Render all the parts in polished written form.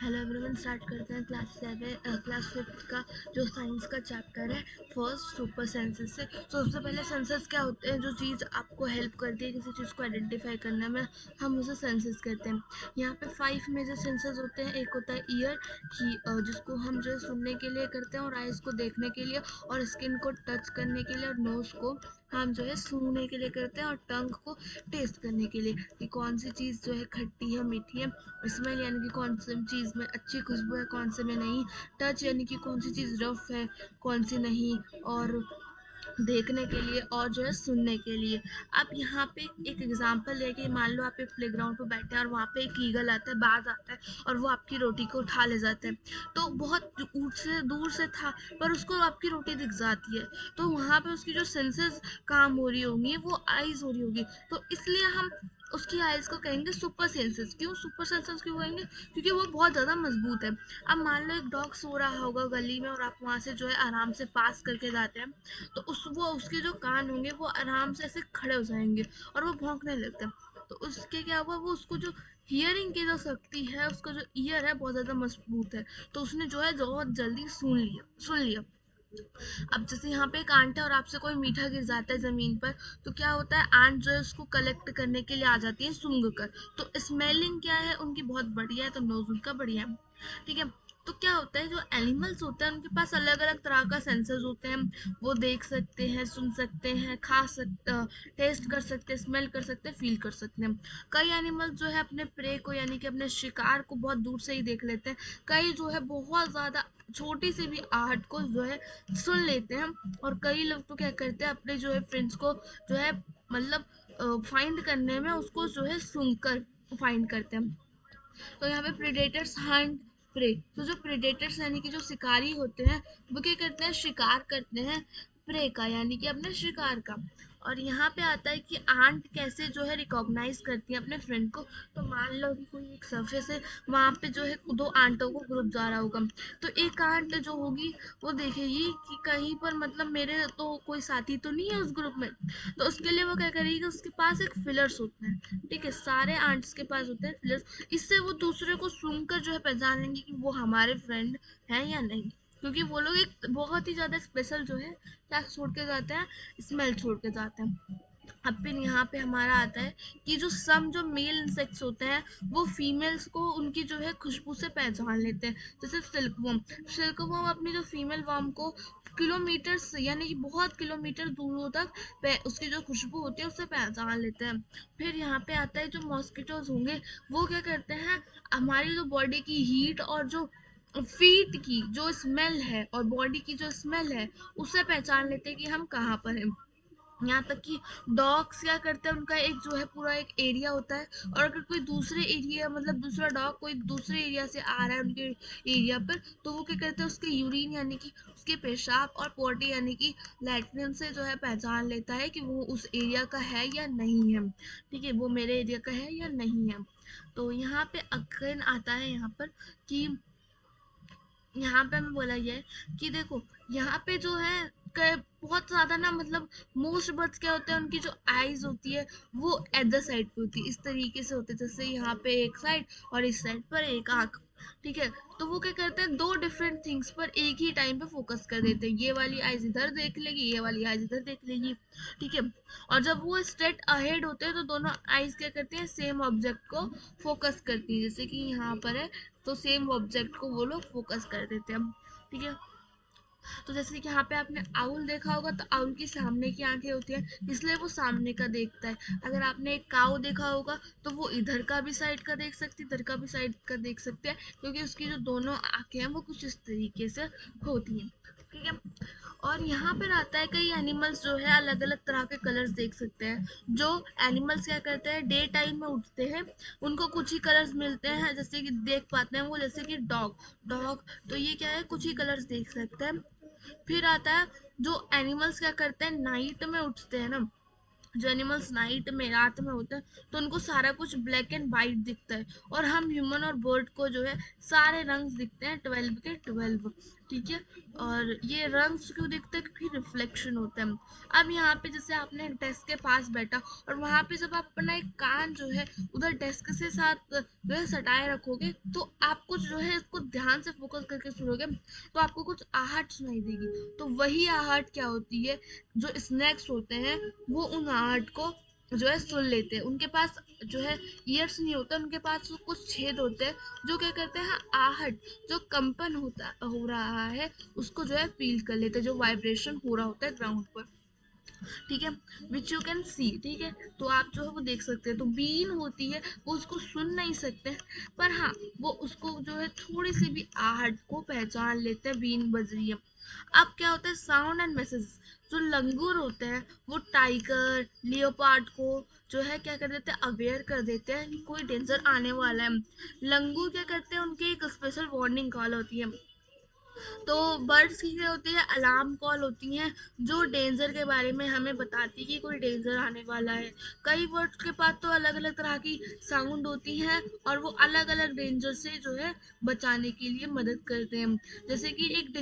Hello everyone, start करते हैं class fifth का जो साइंस का चैप्टर है फर्स्ट सुपर सेंसेस से। तो सबसे पहले सेंसेस क्या होते हैं? जो चीज़ आपको हेल्प करती है किसी चीज़ को आइडेंटिफाई करने में, हम उसे सेंसेस कहते हैं। यहाँ पे 5 मेजर सेंसेस होते हैं। एक होता है ईयर की, जिसको हम जो है सुनने के लिए करते हैं, और आइज़ को देखने के लिए, और स्किन को टच करने के लिए, और नोज़ को हम जो है सूंघने के लिए करते हैं, और टंग को टेस्ट करने के लिए कि कौन सी चीज़ जो है खट्टी है, मीठी है। स्मेल यानी कि कौन सी चीज़ में अच्छी खुशबू है, कौन से में नहीं। टच यानी कि कौन सी चीज़ रफ है, कौन सी नहीं। और देखने के लिए और जो है सुनने के लिए। आप यहाँ पे एक एग्जांपल है कि मान लो आप एक प्लेग्राउंड पे बैठे हैं और वहाँ पे एक ईगल आता है, बाज आता है, और वो आपकी रोटी को उठा ले जाता है। तो बहुत ऊँच से दूर से था, पर उसको आपकी रोटी दिख जाती है। तो वहाँ पे उसकी जो सेंसेस काम हो रही होंगी वो आइज हो रही होगी। तो इसलिए हम उसकी आइज को कहेंगे सुपर सेंसेस। क्यों सुपर सेंसेस क्यों कहेंगे? क्योंकि वो बहुत ज़्यादा मजबूत है। अब मान लो एक डॉग सो रहा होगा गली में, और आप वहाँ से जो है आराम से पास करके जाते हैं, तो उसके जो कान होंगे वो आराम से ऐसे खड़े हो जाएंगे, और वो भौंकने लगते हैं। तो उसके क्या हुआ, वो उसको जो हियरिंग की जो शक्ति है, उसका जो ईयर है बहुत ज़्यादा मजबूत है। तो उसने जो है बहुत जल्दी सुन लिया। अब जैसे यहाँ पे एक आंट है और आपसे कोई मीठा गिर जाता है जमीन पर, तो क्या होता है, आंट जो है उसको कलेक्ट करने के लिए आ जाती है सूंघ कर। तो स्मेलिंग क्या है उनकी बहुत बढ़िया है, तो नोज उनका बढ़िया है। ठीक है। तो क्या होता है, जो एनिमल्स होते हैं उनके पास अलग अलग तरह का सेंसर्स होते हैं। वो देख सकते हैं, सुन सकते हैं, खा सकते, टेस्ट कर सकते हैं, स्मेल कर सकते हैं, फील कर सकते हैं। कई एनिमल्स जो है अपने प्रे को यानी कि अपने शिकार को बहुत दूर से ही देख लेते हैं। कई जो है बहुत ज्यादा छोटी सी भी आहट को जो है सुन लेते हैं। और कई लोग तो क्या करते हैं, अपने जो है फ्रेंड्स को जो है मतलब फाइंड करने में उसको जो है सूंघ कर फाइंड करते हैं। तो यहाँ पे प्रेडेटर्स हंट प्रे। तो जो प्रेडेटर्स यानी कि जो शिकारी होते हैं, वो क्या करते हैं, शिकार करते हैं प्रे का यानी कि अपने शिकार का। और यहाँ पे आता है कि आंट कैसे जो है रिकॉग्नाइज करती है अपने फ्रेंड को। तो मान लो कि कोई एक सरफेस है, वहाँ पे जो है दो आंटों को ग्रुप जा रहा होगा। तो एक आंट जो होगी वो देखेगी कि कहीं पर मतलब मेरे तो कोई साथी तो नहीं है उस ग्रुप में। तो उसके लिए वो क्या करेगी कि उसके पास एक फिलर्स होते हैं। ठीक है, सारे आंट्स के पास होते हैं फिलर्स। इससे वो दूसरे को सूंघकर जो है पहचान लेंगे कि वो हमारे फ्रेंड हैं या नहीं। क्योंकि वो लोग एक बहुत ही ज्यादा स्पेशल जो है क्या छोड़ के जाते हैं, स्मेल छोड़ के जाते हैं। अब फिर यहाँ पे हमारा आता है कि जो सम जो मेल इंसेक्ट्स होते हैं, वो फीमेल्स को उनकी जो है खुशबू से पहचान लेते हैं। जैसे सिल्कवर्म अपनी जो फीमेल वर्म को किलोमीटर यानी कि बहुत किलोमीटर दूरों तक उसकी जो खुशबू होती है उससे पहचान लेते हैं। फिर यहाँ पे आता है जो मॉस्किटोज होंगे, वो क्या करते हैं, हमारी जो बॉडी की हीट और जो फीट की जो स्मेल है और बॉडी की जो स्मेल है, उससे पहचान लेते हैं कि हम कहाँ पर हैं। यहाँ तक कि डॉग्स क्या करते हैं, उनका एक जो है पूरा एक एरिया होता है। और अगर कोई दूसरे एरिया मतलब दूसरा डॉग कोई दूसरे एरिया से आ रहा है उनके एरिया पर, तो वो क्या करते हैं, उसके यूरिन यानी कि उसके पेशाब और पोटी यानी कि लैट्रिन से जो है पहचान लेता है कि वो उस एरिया का है या नहीं है। ठीक है, वो मेरे एरिया का है या नहीं है। तो यहाँ पे अगेन आता है यहाँ पर कि यहाँ पे हमें बोला गया है कि देखो, यहाँ पे जो है बहुत ज्यादा ना मतलब मोस्ट बर्ड्स क्या होते हैं, उनकी जो आईज होती है वो एट द साइड पे होती है, इस तरीके से होते हैं जैसे यहाँ पे एक साइड और इस साइड पर एक आंख। ठीक है। तो वो क्या करते हैं, दो डिफरेंट थिंग्स पर एक ही टाइम पे फोकस कर देते हैं। ये वाली आइज इधर देख लेगी, ये वाली आइज इधर देख लेगी। ठीक है। और जब वो स्ट्रेट अहेड होते हैं तो दोनों आइज क्या करती हैं, सेम ऑब्जेक्ट को फोकस करती है। जैसे कि यहाँ पर है, तो सेम ऑब्जेक्ट को वो लोग फोकस कर देते हैं। ठीक है। तो जैसे कि यहाँ पे आपने आउल देखा होगा, तो आउल की सामने की आंखें होती हैं, इसलिए वो सामने का देखता है। अगर आपने एक काऊ देखा होगा, तो वो इधर का भी साइड का देख सकती है, इधर का भी साइड का देख सकते हैं, क्योंकि उसकी जो दोनों आंखें हैं वो कुछ इस तरीके से होती हैं। ठीक है। और यहाँ पर आता है कई एनिमल्स जो है अलग अलग तरह के कलर्स देख सकते हैं। जो एनिमल्स क्या करते हैं, डे टाइम में उठते हैं, उनको कुछ ही कलर्स मिलते हैं, जैसे कि देख पाते हैं वो, जैसे कि डॉग डॉग तो ये क्या है, कुछ ही कलर्स देख सकते हैं। फिर आता है जो एनिमल्स क्या करते हैं, नाइट में उठते हैं ना, जो एनिमल्स नाइट में रात में होते हैं तो उनको सारा कुछ ब्लैक एंड वाइट दिखता है, और हम ह्यूमन और बर्ड को जो है सारे रंग दिखते हैं 12 के 12। ठीक है। और ये रंग्स क्यों दिखते हैं? क्योंकि रिफ्लेक्शन होता है। अब यहाँ पे जैसे आपने डेस्क के पास बैठा और वहां पे जब आप अपना एक कान जो है उधर डेस्क से साथ जो है सटाए रखोगे, तो आपको जो है इसको ध्यान से फोकस करके सुनोगे तो आपको कुछ आहट सुनाई देगी। तो वही आहट क्या होती है? जो स्नैक्स होते हैं वो उन आहट को जो है सुन लेते हैं। उनके पास जो है ईयर्स नहीं होता, उनके पास वो कुछ छेद होते हैं जो क्या करते हैं, आहट जो कंपन होता हो रहा है उसको जो है फील कर लेते हैं, जो वाइब्रेशन हो रहा होता है ग्राउंड पर। ठीक है। Which you can see. ठीक है। तो आप जो है वो देख सकते हैं। तो बीन होती है वो उसको सुन नहीं सकते, पर हाँ वो उसको जो है थोड़ी सी भी आहट को पहचान लेते हैं, बीन बज रही है। अब क्या होता है, साउंड एंड मैसेज। जो लंगूर होते हैं वो टाइगर लियोपार्ड को जो है क्या कर देते हैं, अवेयर कर देते हैं कि कोई डेंजर आने वाला है। लंगूर क्या करते हैं, उनकी एक स्पेशल वार्निंग कॉल होती है। तो बर्ड्स की क्या होती है, अलार्म कॉल होती हैं जो डेंजर के बारे में हमें बताती है कि कोई डेंजर आने वाला है। कई बर्ड्स के पास तो अलग अलग तरह की साउंड होती हैं और वो अलग अलग डेंजर से जो है बचाने के लिए मदद करते हैं। जैसे कि एक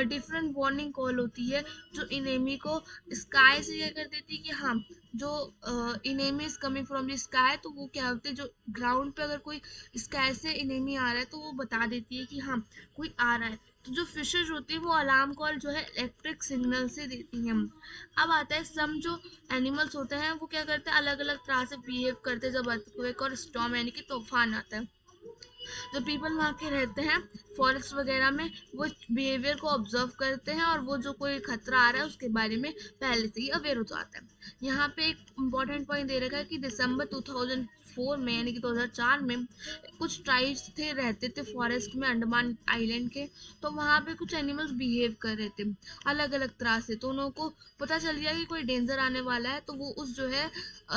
डिफरेंट वार्निंग कॉल होती है जो इनेमी को स्काई से क्या कर देती है कि हाँ जो enemy is coming from the sky. तो वो क्या होते हैं, जो ग्राउंड पे अगर कोई स्काई से इनेमी आ रहा है तो वो बता देती है कि हाँ कोई आ रहा है। तो जो फिशेज होती है वो अलार्म कॉल जो है इलेक्ट्रिक सिग्नल से देती हैं। अब आता है सम जो एनिमल्स होते हैं वो क्या करते हैं, अलग अलग तरह से बिहेव करते हैं जब अर्थक्वेक और स्टॉर्म यानी कि तूफान आता है। जो पीपल वहाँ के रहते हैं फॉरेस्ट वगैरह में, वो बिहेवियर को ऑब्जर्व करते हैं और वो जो कोई खतरा आ रहा है उसके बारे में पहले से ही अवेयर हो जाता है। यहाँ पे एक इम्पॉर्टेंट पॉइंट दे रखा है कि दिसंबर 2004 में यानी कि 2004 में कुछ ट्राइब्स थे रहते थे फॉरेस्ट में अंडमान आइलैंड के। तो वहाँ पे कुछ एनिमल्स बिहेव कर रहे थे अलग अलग तरह से, तो उनको को पता चल गया कि कोई डेंजर आने वाला है। तो वो उस जो है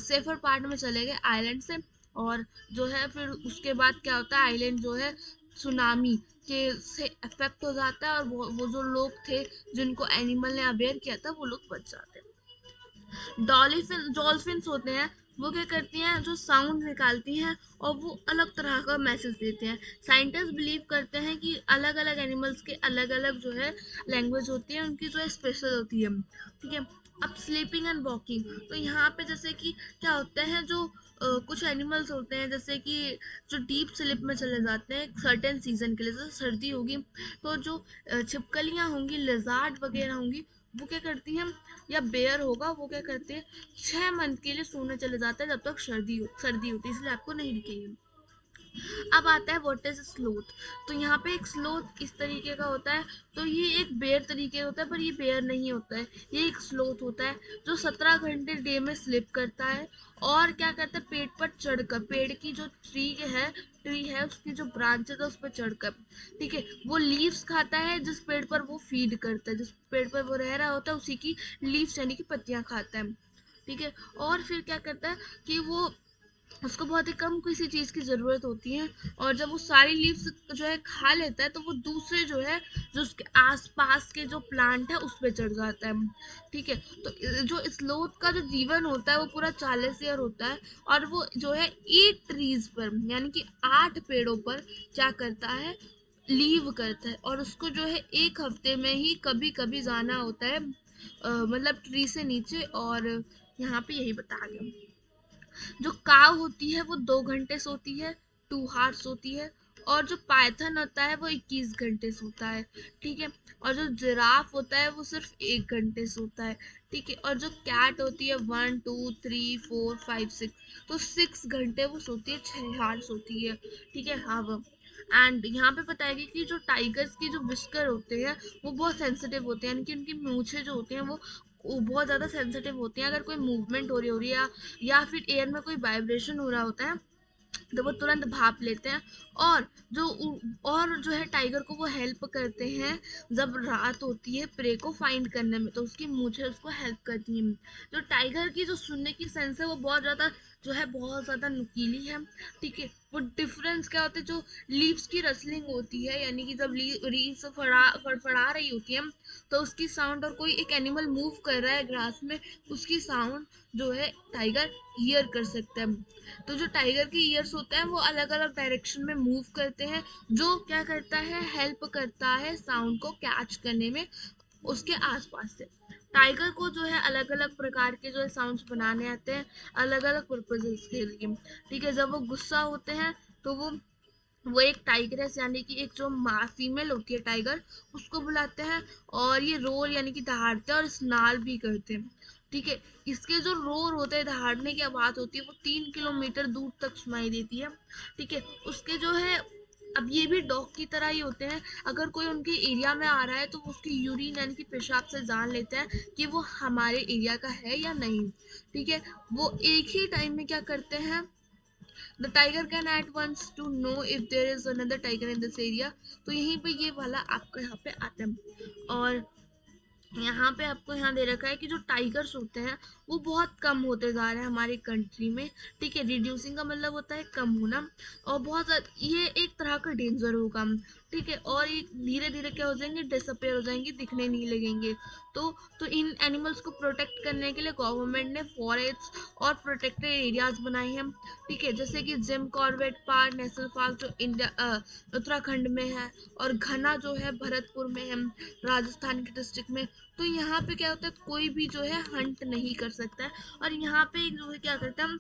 सेफर पार्ट में चले गए आइलैंड से। और जो है फिर उसके बाद क्या होता है, आइलैंड जो है सुनामी के से अफेक्ट हो जाता है और वो जो लोग थे जिनको एनिमल ने अवेयर किया था वो लोग बच जाते हैं। डॉल्फिन्स होते हैं वो क्या करती हैं, जो साउंड निकालती हैं और वो अलग तरह का मैसेज देते हैं। साइंटिस्ट बिलीव करते हैं कि अलग अलग एनिमल्स के अलग अलग जो है लैंग्वेज होती है, उनकी जो है स्पेशल होती है। ठीक है। अब स्लीपिंग एंड वॉकिंग। तो यहाँ पे जैसे कि क्या होता है, जो कुछ एनिमल्स होते हैं जैसे कि जो डीप स्लीप में चले जाते हैं एक सर्टेन सीजन के लिए, जैसे सर्दी होगी तो जो छिपकलियां होंगी लिजार्ड वगैरह होंगी वो क्या करती हैं, या बेयर होगा वो क्या करते हैं 6 मंथ के लिए सोने चले जाते हैं जब तक सर्दी होती है, इसलिए आपको नहीं दिखेगी। अब आता है व्हाट इज स्लोथ। तो यहाँ पे एक स्लोथ इस तरीके का होता है। तो ये एक बेयर तरीके होता है पर ये बेयर नहीं होता है, ये एक स्लोथ होता है जो 17 घंटे डे में स्लिप करता है। और क्या करता है, पेड़ पर चढ़कर, पेड़ की जो ट्री है उसकी जो ब्रांचेस है उस पर चढ़कर, ठीक है, वो लीव्स खाता है जिस पेड़ पर वो फीड करता है, जिस पेड़ पर वो रह रहा होता है उसी की लीव्स यानी कि पत्तियां खाता है। ठीक है। और फिर क्या करता है कि वो उसको बहुत ही कम किसी चीज़ की ज़रूरत होती है, और जब वो सारी लीव्स जो है खा लेता है तो वो दूसरे जो है जो उसके आसपास के जो प्लांट है उस पे चढ़ जाता है। ठीक है। तो जो स्लोथ का जो जीवन होता है वो पूरा 40 ईयर होता है, और वो जो है 8 ट्रीज पर यानी कि 8 पेड़ों पर क्या करता है, लीव करता है। और उसको जो है एक हफ्ते में ही कभी कभी जाना होता है मतलब ट्री से नीचे। और यहाँ पे यही बता गया। जो काव होती है वो 2 घंटे सोती है, 2 हार्स सोती है। और जो पाइथन होता है वो 21 घंटे सोता है। ठीक है। और जो जिराफ होता है वो सिर्फ 1 घंटे सोता है। ठीक है। और जो कैट होती है 1 2 3 4 5 6, तो 6 घंटे वो सोती है, 6 हार सोती है। ठीक है। हाँ वो एंड यहाँ पे बताएगी कि जो टाइगर्स की जो विस्कर होते हैं वो बहुत सेंसिटिव होते हैं, यानी कि उनकी मूछें जो होती हैं वो बहुत ज़्यादा सेंसिटिव होती हैं। अगर कोई मूवमेंट हो रही है या फिर एयर में कोई वाइब्रेशन हो रहा होता है तो वो तुरंत भाप लेते हैं। और जो है टाइगर को वो हेल्प करते हैं जब रात होती है प्रे को फाइंड करने में, तो उसकी मूछें उसको हेल्प करती हैं। जो टाइगर की जो सुनने की सेंस है वो बहुत ज़्यादा जो है बहुत ज़्यादा नुकीली है, ठीक है। वो डिफरेंस क्या होता है, जो लीव्स की रसलिंग होती है, यानी कि जब लीव्स फड़फड़ा रही होती है तो उसकी साउंड, और कोई एक एनिमल मूव कर रहा है ग्रास में, उसकी साउंड जो है टाइगर हियर कर सकता है। तो जो टाइगर के ईयर्स होते हैं वो अलग अलग डायरेक्शन में मूव करते हैं, जो क्या करता है, हेल्प करता है साउंड को कैच करने में उसके आसपास से। टाइगर को जो है अलग अलग प्रकार के जो है साउंड्स बनाने आते हैं, अलग अलग पर्पजेस के लिए, ठीक है। जब वो गुस्सा होते हैं तो वो एक टाइग्रेस यानी कि एक जो फीमेल होती है टाइगर, उसको बुलाते हैं, और ये रोर यानी कि दहाड़ते हैं और स्नाल भी करते हैं, ठीक है। इसके जो रोर होते हैं, दहाड़ने की आवाज होती है, वो 3 किलोमीटर दूर तक सुनाई देती है, ठीक है। उसके जो है, अब ये भी डॉग की तरह ही होते हैं, अगर कोई उनके एरिया में आ रहा है तो वो उसकी यूरिन यानी कि पेशाब से जान लेते हैं कि वो हमारे एरिया का है या नहीं, ठीक है। वो एक ही टाइम में क्या करते हैं, the tiger can at once to know if there is another tiger in this area. तो यहीं पे ये वाला आपको यहाँ पे आता है। और यहाँ पे आपको यहाँ दे रखा है कि जो टाइगर्स होते हैं वो बहुत कम होते जा रहे हैं हमारी कंट्री में, ठीक है। रिड्यूसिंग का मतलब होता है कम होना, और ये एक तरह का डेंजर होगा, ठीक है। और ये धीरे धीरे क्या हो जाएंगे, डिसअपेयर हो जाएंगे, दिखने नहीं लगेंगे। तो इन एनिमल्स को प्रोटेक्ट करने के लिए गवर्नमेंट ने फॉरेस्ट और प्रोटेक्टेड एरियाज बनाए हैं, ठीक है। जैसे कि Jim Corbett park national park जो उत्तराखंड में है, और घना जो है भरतपुर में है, राजस्थान के डिस्ट्रिक्ट में। तो यहाँ पे क्या होता है, कोई भी जो है हंट नहीं कर सकता है। और यहाँ पे एक जो है क्या करते हैं,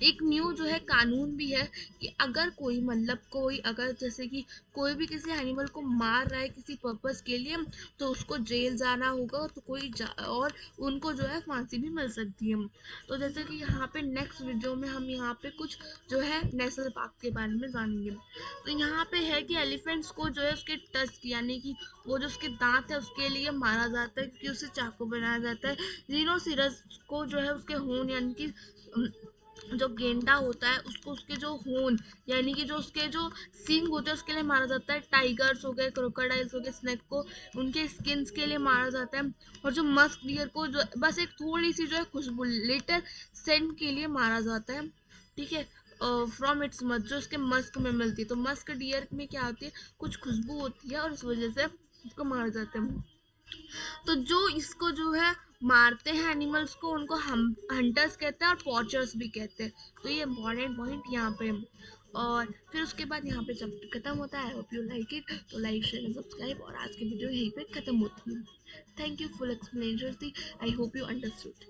एक न्यू जो है कानून भी है कि अगर कोई मतलब कोई अगर जैसे कि कोई भी किसी एनिमल को मार रहा है किसी पर्पस के लिए, तो उसको जेल जाना होगा, तो और उनको जो है फांसी भी मिल सकती है। तो जैसे कि यहाँ पे नेक्स्ट वीडियो में हम यहाँ पे कुछ जो है नेशनल पार्क के बारे में जानेंगे। तो यहाँ पे है कि एलिफेंट्स को जो है उसके टस्क यानी कि वो जो उसके दांत है उसके लिए मारा जाता है, क्योंकि उसे चाकू बनाया जाता है। रिनोसिरस को जो है उसके होन यानी कि जो गेंडा होता है उसको उसके जो होन यानी कि जो उसके जो सींग होते हैं उसके लिए मारा जाता है। टाइगर्स हो गए, क्रोकोडाइल्स हो गए, स्नेक को उनके स्किन्स के लिए मारा जाता है। और जो मस्क डियर को जो बस एक थोड़ी सी जो है खुशबू लिटिल सेंट के लिए मारा जाता है, ठीक है। फ्रॉम इट्स मस्क जो उसके मस्क में मिलती है, तो मस्क डियर में क्या होती है, कुछ खुशबू होती है और इस वजह से उसको मारा जाता है। तो जो इसको जो है मारते हैं एनिमल्स को, उनको हम हंटर्स कहते हैं और पॉचर्स भी कहते हैं। तो ये इम्पोर्टेंट पॉइंट यहाँ पे है। और फिर उसके बाद यहाँ पे चैप्टर खत्म होता है। I hope you like it, तो लाइक शेयर एंड सब्सक्राइब, और आज की वीडियो यहीं पे खत्म होती है। Thank you full explanation, I hope you understood.